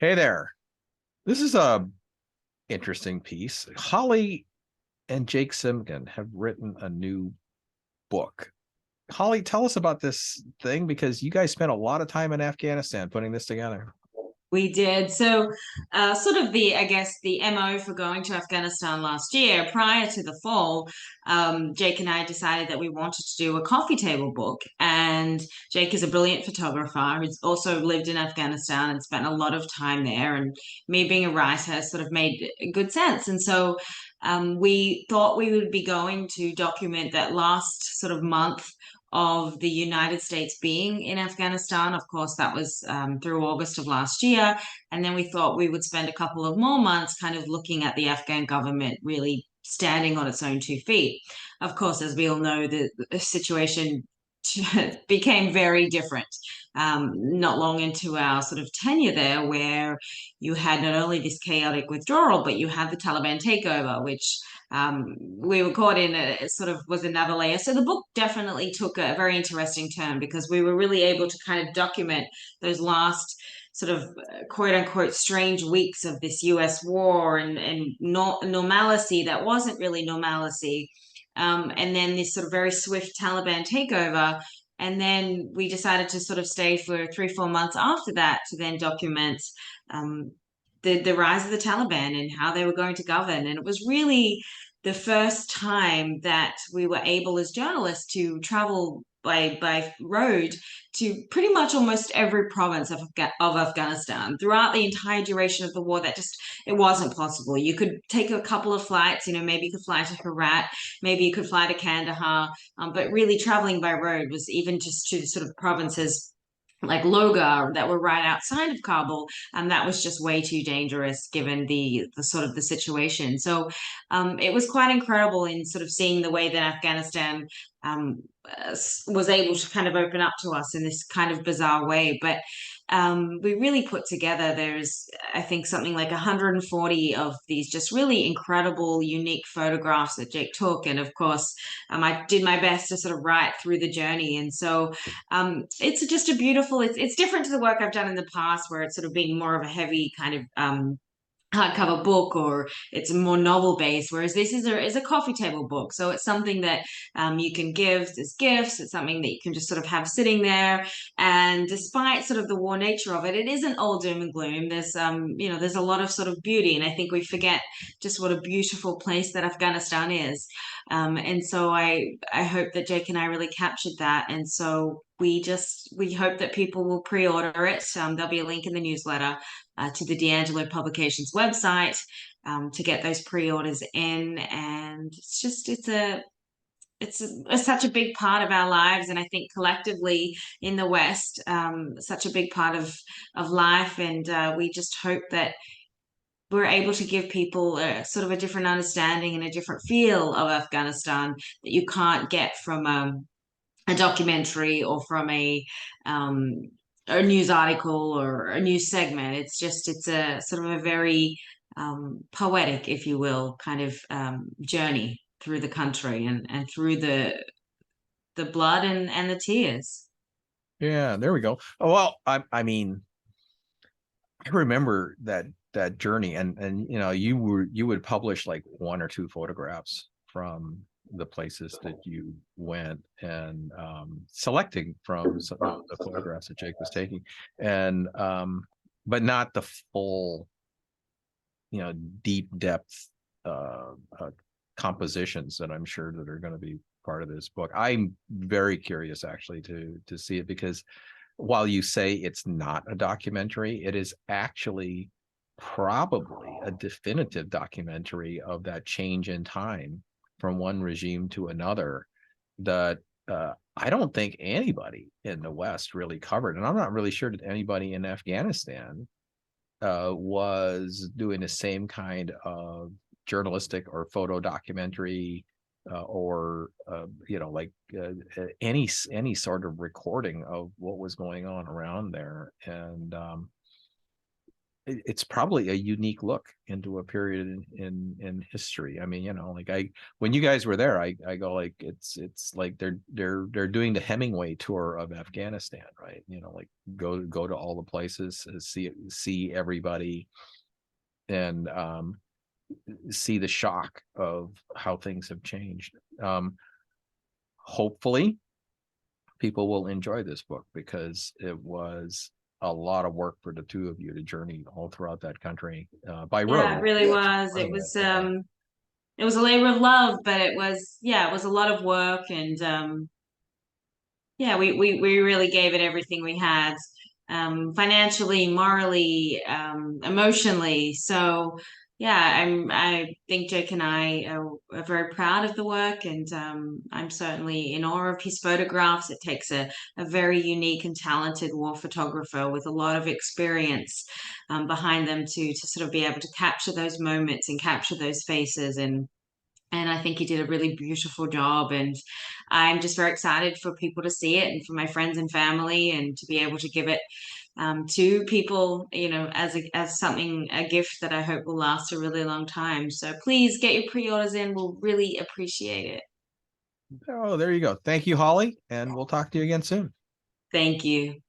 Hey there. This is a interesting piece. Hollie and Jake Simpkin have written a new book. Hollie, tell us about this thing because you guys spent a lot of time in Afghanistan putting this together. We did. Sort of I guess, the MO for going to Afghanistan last year, prior to the fall, Jake and I decided that we wanted to do a coffee table book. And Jake is a brilliant photographer who's also lived in Afghanistan and spent a lot of time there. And me being a writer sort of made good sense. We thought we would be going to document that last sort of month of the United States being in Afghanistan. Of course, that was through August of last year. And then we thought we would spend a couple of more months kind of looking at the Afghan government really standing on its own 2 feet. Of course, as we all know, the situation became very different not long into our sort of tenure there, where you had not only this chaotic withdrawal, but you had the Taliban takeover, which we were caught in. It sort of was another layer. So the book definitely took a very interesting turn because we were really able to kind of document those last sort of quote unquote strange weeks of this US war and normalcy that wasn't really normalcy. And then this sort of very swift Taliban takeover. And then we decided to sort of stay for 3, 4 months after that to then document um, the rise of the Taliban and how they were going to govern. And it was really the first time that we were able as journalists to travel by road to pretty much almost every province of Afghanistan throughout the entire duration of the war. That just, it wasn't possible. You could take a couple of flights, maybe you could fly to Herat, maybe you could fly to Kandahar, but really traveling by road was, even just to sort of provinces like Logar that were right outside of Kabul, that was just way too dangerous given the sort of the situation. It was quite incredible in sort of seeing the way that Afghanistan was able to kind of open up to us in this kind of bizarre way. But we really put together, there's, I think, something like 140 of these just really incredible, unique photographs that Jake took. And of course, I did my best to sort of write through the journey. It's just a beautiful, it's different to the work I've done in the past, where it's sort of been more of a heavy kind of hardcover book, or it's more novel based, whereas this is a coffee table book. So it's something that you can give as gifts. It's something that you can just sort of have sitting there. And despite sort of the war nature of it, it isn't all doom and gloom. There's a lot of sort of beauty, and I think we forget just what a beautiful place that Afghanistan is. And so I hope that Jake and I really captured that. And so we hope that people will pre-order it. There'll be a link in the newsletter to the D'Angelo Publications website to get those pre-orders in. And it's such a big part of our lives, and I think collectively in the West, such a big part of life. And we just hope that we're able to give people a sort of a different understanding and a different feel of Afghanistan that you can't get from a documentary or from um, a news article or a news segment. It's a sort of a very poetic, if you will, kind of journey through the country and through the blood and the tears. Yeah, there we go. Oh, well, I mean, I remember that journey, and you would publish like one or two photographs from the places that you went, and selecting from some of the photographs that Jake was taking, and but not the full, deep depth uh, compositions that I'm sure that are going to be part of this book. I'm very curious actually to see it, because while you say it's not a documentary, it is actually probably a definitive documentary of that change in time from one regime to another that I don't think anybody in the West really covered. And I'm not really sure that anybody in Afghanistan was doing the same kind of journalistic or photo documentary or any sort of recording of what was going on around there. And it's probably a unique look into a period in history. I mean, like when you guys were there, I go like it's like they're doing the Hemingway tour of Afghanistan, right? Like go to all the places, see everybody, and see the shock of how things have changed. Hopefully people will enjoy this book, because it was a lot of work for the two of you to journey all throughout that country by Yeah, it road. really was. It was a labor of love, but it was a lot of work, and yeah, we really gave it everything we had, financially, morally, emotionally. So yeah, I think Jake and I are very proud of the work, and I'm certainly in awe of his photographs. It takes a very unique and talented war photographer with a lot of experience behind them to sort of be able to capture those moments and capture those faces, and I think he did a really beautiful job. And I'm just very excited for people to see it, and for my friends and family, and to be able to give it to people, as something, a gift that I hope will last a really long time. So please get your pre-orders in. We'll really appreciate it. Oh, there you go. Thank you, Holly, and we'll talk to you again soon. Thank you.